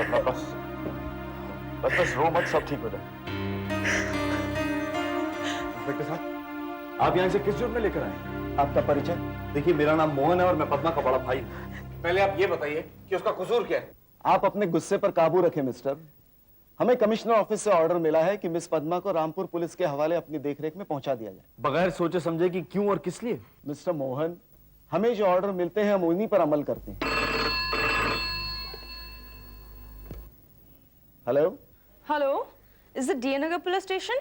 पद्मा बस बस बस रो मत, सब ठीक हो जाए। इंस्पेक्टर साहब, आप यहाँ से किस जुर्म में लेकर आए? आपका परिचय? देखिए, मेरा नाम मोहन है और मैं पद्मा का बड़ा भाई हूँ। पहले आप ये बताइए कि उसका कसूर क्या है? आप अपने गुस्से पर काबू रखें मिस्टर। हमें कमिश्नर ऑफिस से ऑर्डर मिला है कि मिस पद्मा को रामपुर पुलिस के हवाले अपनी देखरेख में पहुंचा दिया जाए। बगैर सोचे समझे कि क्यों और किस लिए? मिस्टर मोहन, हमें जो ऑर्डर मिलते हैं हम उन्हीं पर अमल करते हैं। Hello hello, is it D Nagar police station?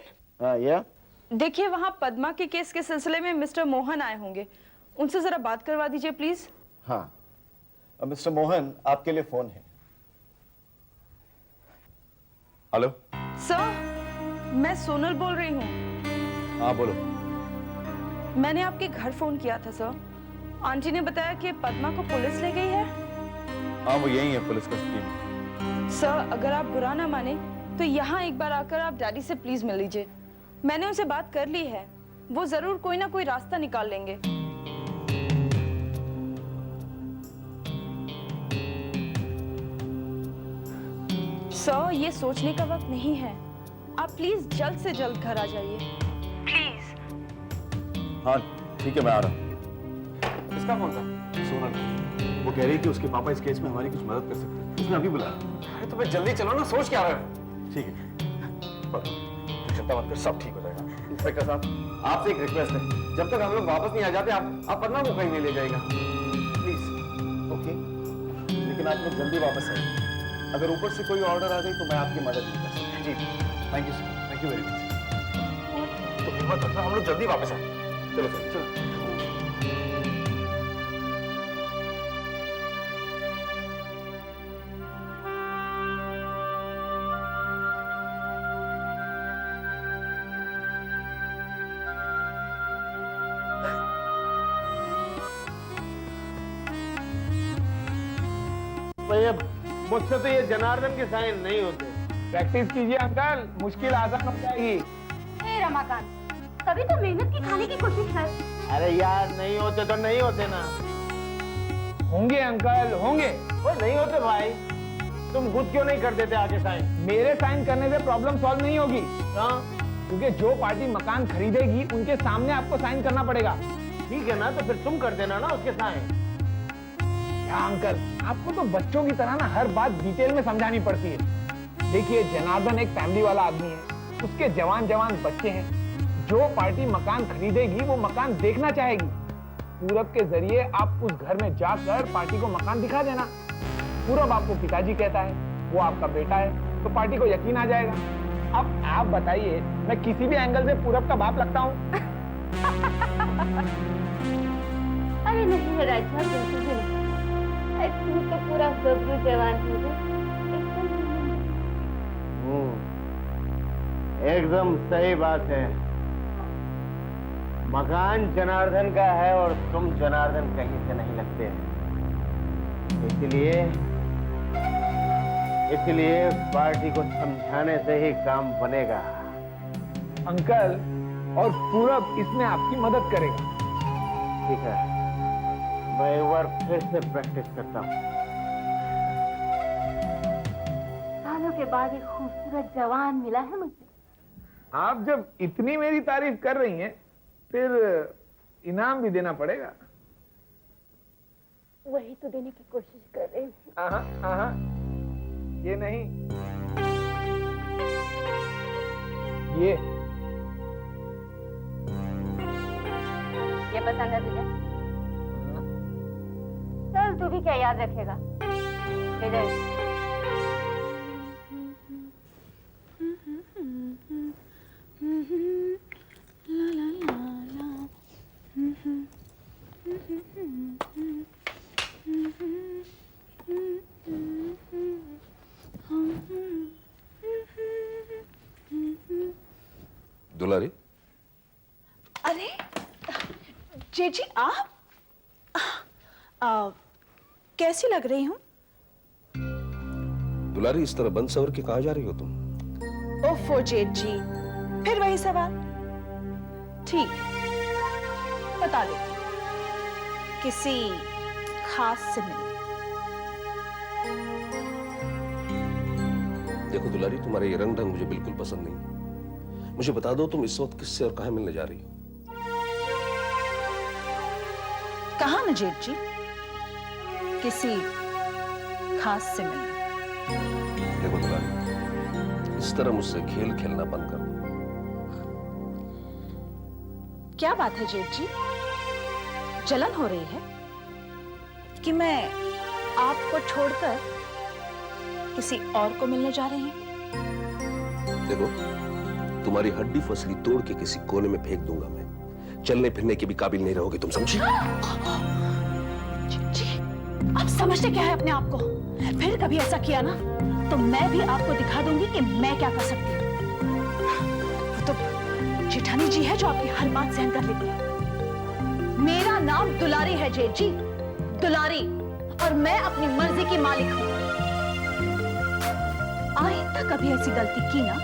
या देखिए, वहां पद्मा के केस के सिलसिले में मिस्टर मोहन आए होंगे, उनसे जरा बात करवा दीजिए प्लीज। हाँ, मिस्टर मोहन, आपके लिए फोन है। हेलो सर, मैं सोनल बोल रही हूँ। हाँ बोलो। मैंने आपके घर फोन किया था सर। आंटी ने बताया कि पद्मा को पुलिस ले गई है। हाँ, वो यही है पुलिस कस्टडी में। सर, अगर आप बुरा ना माने तो यहाँ एक बार आकर आप डैडी से प्लीज मिल लीजिए। मैंने उनसे बात कर ली है, वो जरूर कोई ना कोई रास्ता निकाल लेंगे। सर, ये सोचने का वक्त नहीं है, आप प्लीज जल्द से जल्द घर आ जाइए प्लीज। हाँ ठीक है, मैं आ रहा हूँ। किसका फोन था? सोनल, वो कह रही है कि उसके पापा इस केस में हमारी कुछ मदद कर सकते हैं, उसने अभी बुलाया। अरे तो मैं जल्दी चलो ना, सोच क्या रहे हो? ठीक है, चिंता मत कर, सब ठीक हो जाएगा। इंस्पेक्टर साहब, आपसे एक रिक्वेस्ट है, जब तक हम लोग वापस नहीं आ जाते आप पद्मा को कहीं नहीं ले जाएगा प्लीज। ओके, लेकिन आप लोग जल्दी वापस आइए। अगर ऊपर से कोई ऑर्डर आ गई तो मैं आपकी मदद नहीं कर सकता। जी, thank you sir, thank you very much. तो हिम्मत रखना, हम लोग जल्दी वापस आए। चलो सर, चलो। भैया, मुझसे तो ये जनार्दन के साइन नहीं होते। प्रैक्टिस कीजिए अंकल, मुश्किल आसान हो जाएगी। हे रमाकांत, तभी तो मेहनत की खाने की कोशिश कर। अरे यार, नहीं होते तो नहीं होते ना। होंगे अंकल, होंगे। वो नहीं होते भाई, तुम खुद क्यों नहीं कर देते आगे साइन? मेरे साइन करने से प्रॉब्लम सॉल्व नहीं होगी। हाँ, क्योंकि जो पार्टी मकान खरीदेगी उनके सामने आपको साइन करना पड़ेगा। ठीक है ना, तो फिर तुम कर देना ना उसके साइन। क्या अंकल, आपको तो बच्चों की तरह ना हर बात डिटेल में समझानी पड़ती है। देखिए, जनार्दन एक फैमिली वाला आदमी है, उसके जवान जवान बच्चे हैं। जो पार्टी मकान खरीदेगी वो मकान देखना चाहेगी। पूरब के जरिए आप उस घर में जाकर पार्टी को मकान दिखा देना। पूरब आपको पिताजी कहता है, वो आपका बेटा है, तो पार्टी को यकीन आ जाएगा। अब आप बताइए, मैं किसी भी एंगल से पूरब का बाप लगता हूँ? अरे नहीं राजा, बिल्कुल भी नहीं। तू तो पूरा गबरू जवान हो गया। एकदम सही बात है। मकान जनार्दन का है और तुम जनार्दन कहीं से नहीं लगते। इसलिए पार्टी को समझाने से ही काम बनेगा। अंकल, और पूरब इसमें आपकी मदद करेगा। ठीक है, मैं एक बार फिर से प्रैक्टिस करता हूँ। सालों के बाद एक खूबसूरत जवान मिला है मुझे। आप जब इतनी मेरी तारीफ कर रही हैं, फिर इनाम भी देना पड़ेगा। वही तो देने की कोशिश कर रही हूँ। ये नहीं, ये पसंद है तुझे? चल, तू भी क्या याद रखेगा। इधर दुलारी, अरे जेजी, आप कैसी लग रही हूँ? दुलारी, इस तरह बंद सवर के कहाँ जा रही हो तुम? ओफो जेठ जी, फिर वही सवाल। ठीक, बता दे, किसी खास से मिले? देखो दुलारी, तुम्हारे ये रंग ढंग मुझे बिल्कुल पसंद नहीं। मुझे बता दो तुम इस वक्त किससे और कहाँ मिलने जा रही हो? कहा न जेठ जी, किसी खास से मिलना। देखो दुलारी, इस तरह मुझसे खेल खेलना बंद कर दो। क्या बात है जेठ जी, जलन हो रही है कि मैं आपको छोड़कर किसी और को मिलने जा रही हूं? देखो, तुम्हारी हड्डी फसली तोड़ के किसी कोने में फेंक दूंगा मैं। चलने फिरने के भी काबिल नहीं रहोगे तुम, समझी? जी, आप समझते क्या है अपने आप को? फिर कभी ऐसा किया ना तो मैं भी आपको दिखा दूंगी कि मैं क्या कर सकती हूँ। वो तो जेठानी जी है जो आपकी हर बात सहन कर लेती है। मेरा नाम दुलारी है जेठ जी, दुलारी, और मैं अपनी मर्जी की मालिक हूँ। आइंदा कभी ऐसी गलती की ना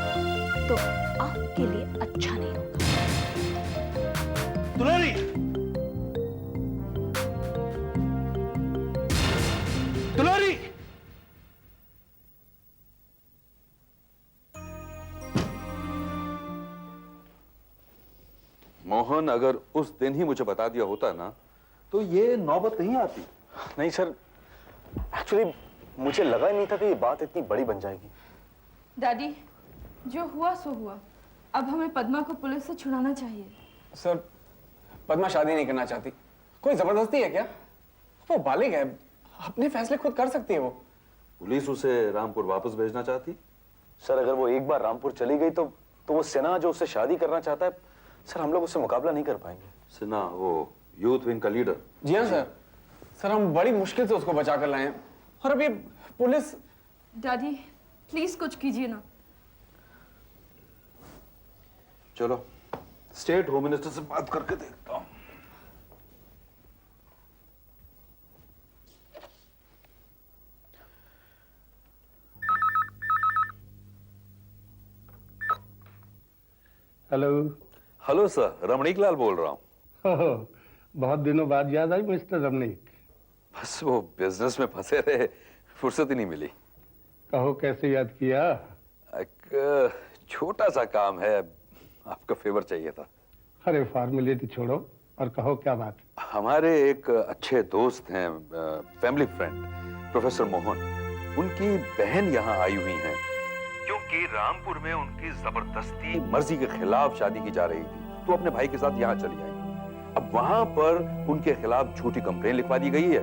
तो आपके लिए अच्छा नहीं होगा। दुलारी, दुलारी, मोहन, अगर उस दिन ही मुझे बता दिया होता ना तो ये नौबत नहीं आती। नहीं सर, एक्चुअली मुझे लगा ही नहीं था कि ये बात इतनी बड़ी बन जाएगी। डैडी, जो हुआ सो हुआ। अब हमें पद्मा को पुलिस से छुड़ाना चाहिए। सर, पद्मा शादी नहीं करना चाहती। कोई जबरदस्ती है क्या? वो बालिग है, अपने फैसले खुद कर सकती है वो। पुलिस उसे रामपुर वापस भेजना चाहती? सर, अगर वो एक बार रामपुर चली गई तो वो सिन्हा जो उससे शादी करना चाहता है, सर हम लोग उससे मुकाबला नहीं कर पाएंगे। सिन्हा, वो यूथ विंग का लीडर? जी हाँ सर। सर, हम बड़ी मुश्किल से उसको बचा कर लाए हैं और अब ये पुलिस। डैडी, प्लीज कुछ कीजिए ना। चलो, स्टेट होम मिनिस्टर से बात करके देखता हूं। हेलो। हेलो सर, रमणीक लाल बोल रहा हूं। बहुत दिनों बाद याद आई मिस्टर रमणीक। बस वो बिजनेस में फंसे रहे, फुर्सत ही नहीं मिली। कहो कैसे याद किया? एक छोटा सा काम है, आपका फेवर चाहिए था। अरे फॉर्मेलिटी छोड़ो और कहो क्या बात। हमारे एक अच्छे दोस्त हैं, फैमिली फ्रेंड, प्रोफेसर मोहन, उनकी बहन यहाँ आई हुई हैं क्योंकि रामपुर में उनकी जबरदस्ती मर्जी के खिलाफ शादी की जा रही थी, तो अपने भाई के साथ यहाँ चली आई। अब वहां पर उनके खिलाफ झूठी कंप्लेन लिखवा दी गई है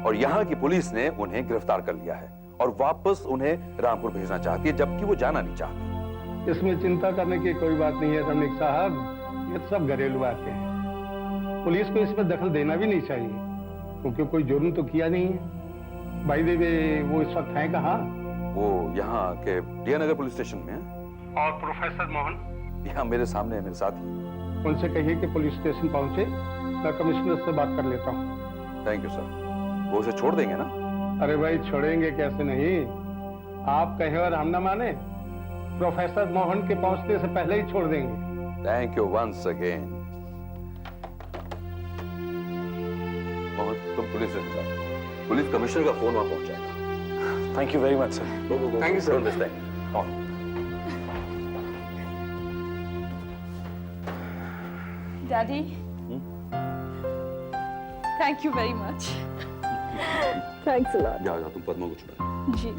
और यहाँ की पुलिस ने उन्हें गिरफ्तार कर लिया है और वापस उन्हें रामपुर भेजना चाहती है, जबकि वो जाना नहीं चाहती। इसमें चिंता करने की कोई बात नहीं है रमणीक साहब, ये सब घरेलू बातें हैं। पुलिस को इसमें दखल देना भी नहीं चाहिए क्योंकि कोई जुर्म तो किया नहीं है। भाई देवे वो इस वक्त है कहाँ? वो यहाँ के डी नगर पुलिस स्टेशन में है। और प्रोफेसर मोहन? यहाँ मेरे सामने है, मेरे साथ ही। उनसे कहिए कि पुलिस स्टेशन पहुंचे, मैं कमिश्नर से बात कर लेता हूँ। Thank you sir. वो उसे छोड़ देंगे ना? अरे भाई छोड़ेंगे कैसे नहीं, आप कहें और हम ना माने, प्रोफेसर मोहन के पहुंचने से पहले ही छोड़ देंगे। Thank you once again. Mohan, तुम पुलिस स्टेशन जाओ, पुलिस कमिश्नर का फोन वहां पहुंचाएगा। Thank you very much sir. Thank you sir. Daddy, thank you very much. Thanks a lot. जाओ जाओ, तुम पद्मा को छुड़ाओ। जी।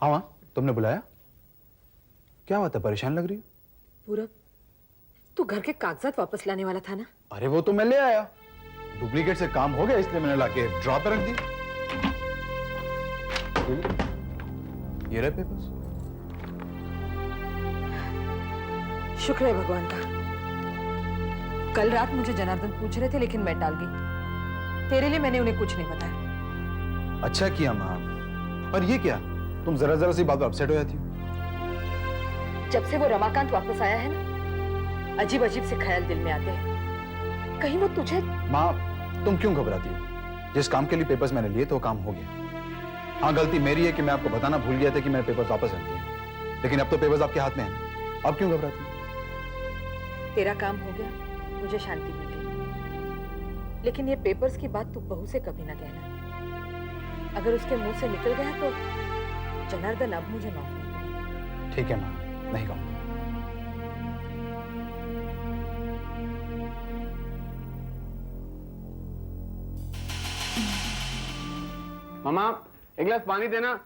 हाँ, तुमने बुलाया? क्या बात है, परेशान लग रही हो? पूरब, तू घर के कागजात वापस लाने वाला था ना? अरे वो तो मैं ले आया, डुप्लीकेट से काम हो गया इसलिए मैंने लाके ड्रॉ पे रख दी। ये रहे पेपर्स। शुक्र है भगवान का। कल रात मुझे जनार्दन पूछ रहे थे लेकिन मैं टाल गई। तेरे लिए मैंने उन्हें कुछ नहीं बताया। अच्छा किया माँ, पर ये क्या, तुम जरा जरा सी बात पर अपसेट हो जाती हो। जब से वो रमाकांत वापस आया है ना, अजीब अजीब से ख्याल दिल में आते हैं। कहीं वो तुझे। माँ, तुम क्यों घबराती हो? जिस काम के लिए पेपर्स मैंने लिए तो वो काम हो गया। हाँ, गलती मेरी है कि मैं आपको बताना भूल गया था कि मैंने पेपर्स वापस रख दिए, लेकिन अब तो पेपर्स आपके हाथ में हैं। अब क्यों घबराती हो? तेरा काम हो गया, मुझे शांति मिल गई। लेकिन ये पेपर्स की बात तू बहू से कभी ना कहना। अगर उसके मुंह से निकल गया तो जनार्दन अब मुझे माफ नहीं करेगा। ठीक है माँ, नहीं कहूँगा। मामा, एक गिलास पानी देना।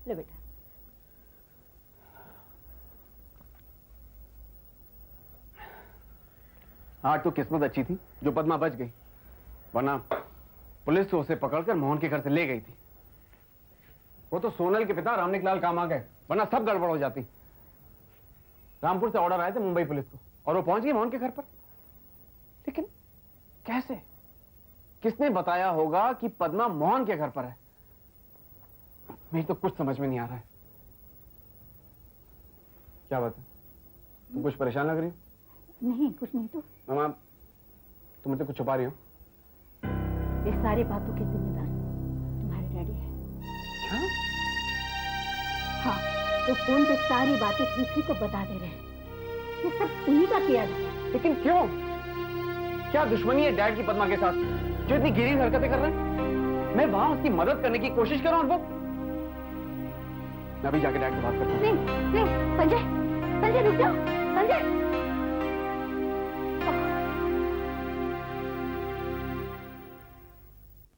ले बेटा। हाँ, तो किस्मत अच्छी थी जो पद्मा बच गई, वरना पुलिस तो उसे पकड़कर मोहन के घर से ले गई थी। वो तो सोनल के पिता रामनिक लाल काम आ गए, वरना सब गड़बड़ हो जाती। रामपुर से ऑर्डर आए थे मुंबई पुलिस को और वो पहुंच गई मोहन के घर पर। लेकिन कैसे? किसने बताया होगा कि पद्मा मोहन के घर पर है? मेरी तो कुछ समझ में नहीं आ रहा है। क्या बात है? तुम कुछ परेशान लग रही हो? नहीं, कुछ नहीं। तो मामा, तुम मुझसे कुछ छुपा रही हो? ये सारी बातों के जिम्मेदार तुम्हारे डैडी है। क्या? हाँ, वो फोन पे सारी बातें पृथ्वी को बता दे रहे हैं। ये सब उन्हीं का किया है। लेकिन क्यों? क्या दुश्मनी है डैड की पद्मा के साथ जो इतनी गिरी हरकतें कर रहे हैं? मैं वहां उसकी मदद करने की कोशिश कर रहा हूं और वो। मैं अभी जाके डैड से बात करता हूं। नहीं, नहीं, संजय, संजय रुक जाओ, संजय।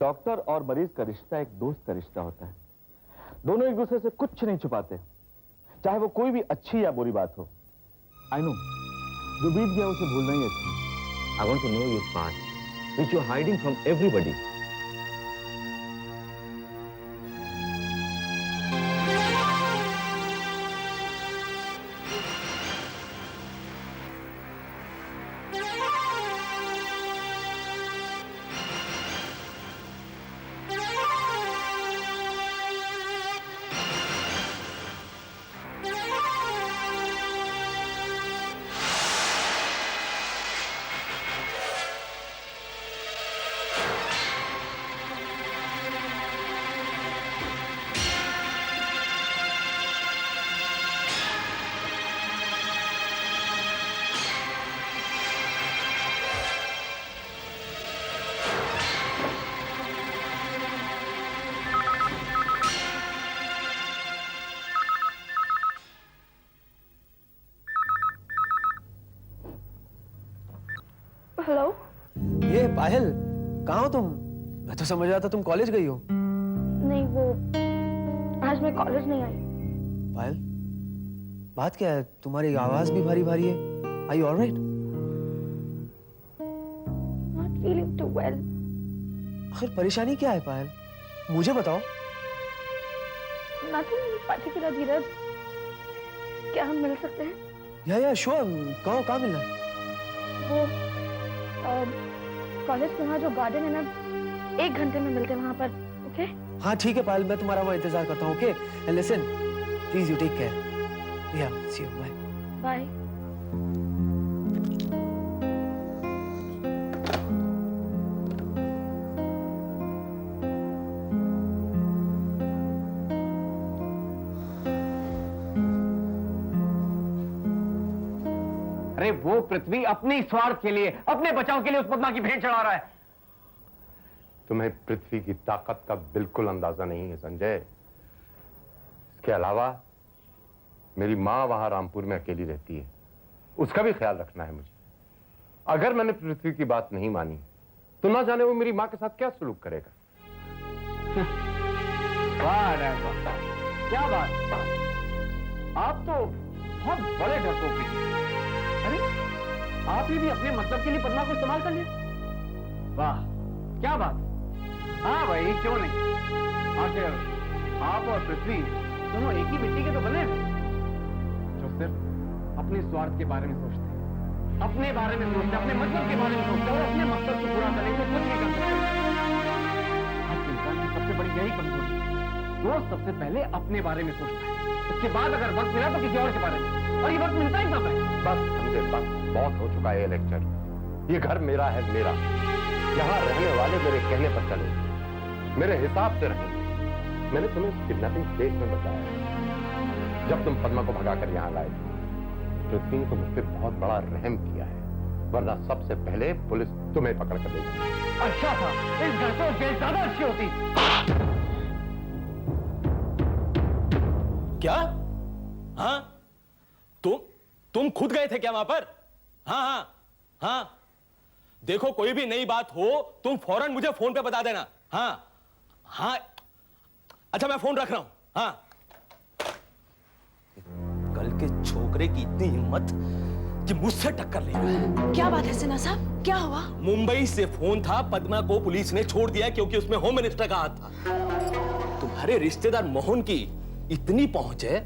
डॉक्टर और मरीज का रिश्ता एक दोस्त का रिश्ता होता है। दोनों एक दूसरे से कुछ नहीं छुपाते, चाहे वो कोई भी अच्छी या बुरी बात हो। आई नो, जो बीत गया उसे भूलना ही अच्छा। I want to know your past which you are hiding from everybody. Hello. ये पायल, कहाँ हो तुम? मैं तो समझ रहा था तुम कॉलेज गई हो। नहीं, वो आज मैं कॉलेज नहीं आई। पायल, बात क्या है? तुम्हारी आवाज भी भारी भारी है। Are you alright? Not feeling too well. आखिर परेशानी क्या है पायल? मुझे बताओ। Nothing particular Dheeraj. क्या हम मिल सकते हैं? या श्योर, कहो कहाँ मिलना? वो कॉलेज के वहाँ जो गार्डन है ना, 1 घंटे में मिलते हैं वहाँ पर। ओके? हाँ ठीक है पायल, मैं तुम्हारा वहाँ इंतजार करता हूँ। Okay, and listen, please you take care. Yeah see you, bye. Bye. अरे वो पृथ्वी अपने स्वार्थ के लिए, अपने बचाव के लिए उस पद्मा की भेंट चढ़ा रहा है। तुम्हें पृथ्वी की ताकत का बिल्कुल अंदाजा नहीं है संजय। इसके अलावा मेरी माँ वहां रामपुर में अकेली रहती है, उसका भी ख्याल रखना है मुझे। अगर मैंने पृथ्वी की बात नहीं मानी तो ना जाने वो मेरी माँ के साथ क्या सलूक करेगा। वाह वाह, क्या बात! आप तो बहुत बड़े डरपोक हैं। अरे आपने भी अपने मतलब के लिए पद्मा को इस्तेमाल कर लिया। वाह, क्या बात! हाँ भाई, क्यों नहीं। आखिर आप और पृथ्वी दोनों एक ही मिट्टी के तो बने हैं, जो सिर्फ अपने स्वार्थ के बारे में सोचते हैं, अपने बारे में सोचते हैं, अपने मतलब के बारे में सोचते हैं और अपने मकसद को पूरा करने के लिए कुछ नहीं कर सकते। आज इंसान की सबसे बड़ी यही कमजोरी है। दोस्त सबसे पहले अपने बारे में सोचता है, उसके बाद अगर वक्त मिला तो किसी और के बारे में, और ये वक्त मिलता ही कब है? बस समझे, बस बहुत हो चुका है ये लेक्चर। ये घर मेरा है, मेरा। यहाँ रहने वाले मेरे कहने पर चले, मेरे हिसाब से रहेंगे। मैंने तुम्हें किडनैपिंग केस में बताया है। जब तुम पद्मा को भगाकर यहाँ लाए थे, पृथ्वी ने तो मुझ पर बहुत बड़ा रहम किया है, वरना सबसे पहले पुलिस तुम्हें पकड़ कर देगी। अच्छा था, इस घर से जेल ज्यादा अच्छी होती। क्या? हाँ, तुम खुद गए थे क्या वहां पर? हाँ हाँ हाँ, देखो कोई भी नई बात हो तुम फौरन मुझे फोन पे बता देना। हाँ हाँ, अच्छा मैं फोन रख रहा हूं। हाँ, कल के छोकरे की इतनी हिम्मत कि मुझसे टक्कर ले रहा है। क्या बात है सिन्हा साहब, क्या हुआ? मुंबई से फोन था, पद्मा को पुलिस ने छोड़ दिया क्योंकि उसमें होम मिनिस्टर का हाथ था। तुम्हारे रिश्तेदार मोहन की इतनी पहुंच है।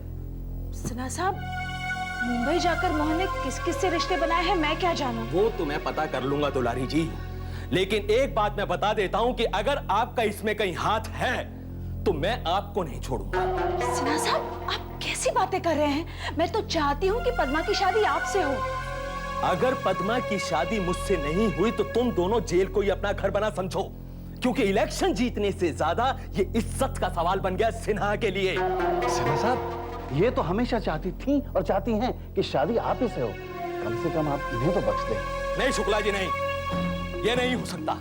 सिन्हा साहब, मुंबई जाकर मोहन ने किस किस से रिश्ते बनाए हैं मैं क्या जानूं? वो तो मैं पता कर लूंगा दुलारी जी, लेकिन एक बात मैं बता देता हूं कि अगर आपका इसमें कहीं हाथ है तो मैं आपको नहीं छोड़ूंगा। सिन्हा साहब, आप कैसी बातें कर रहे हैं? मैं तो चाहती हूँ कि पद्मा की शादी आपसे हो। अगर पद्मा की शादी मुझसे नहीं हुई तो तुम दोनों जेल को ही अपना घर बना समझो, क्योंकि इलेक्शन जीतने से ज्यादा ये इज्जत का सवाल बन गया सिन्हा के लिए। सिन्हा साहब, ये तो हमेशा चाहती थी और चाहती हैं कि शादी आप ही से हो। कम से कम आप इन्हें तो बख्श दें। नहीं शुक्ला जी, नहीं, ये नहीं हो सकता।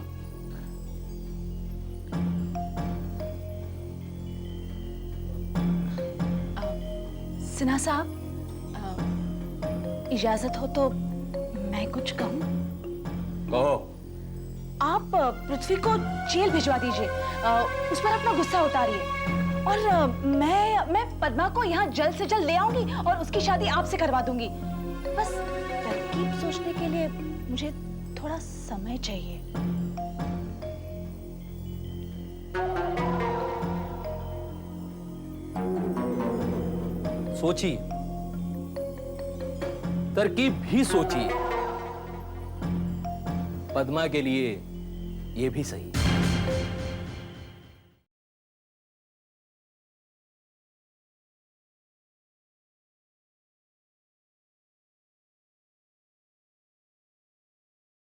सिन्हा साहब, इजाजत हो तो मैं कुछ कहूं? कहो। आप पृथ्वी को जेल भिजवा दीजिए, उस पर अपना गुस्सा उतारिए, और मैं पद्मा को यहाँ जल्द से जल्द ले आऊंगी और उसकी शादी आपसे करवा दूंगी। बस तरकीब सोचने के लिए मुझे थोड़ा समय चाहिए। सोचिए, तरकीब भी सोचिए, पद्मा के लिए ये भी सही।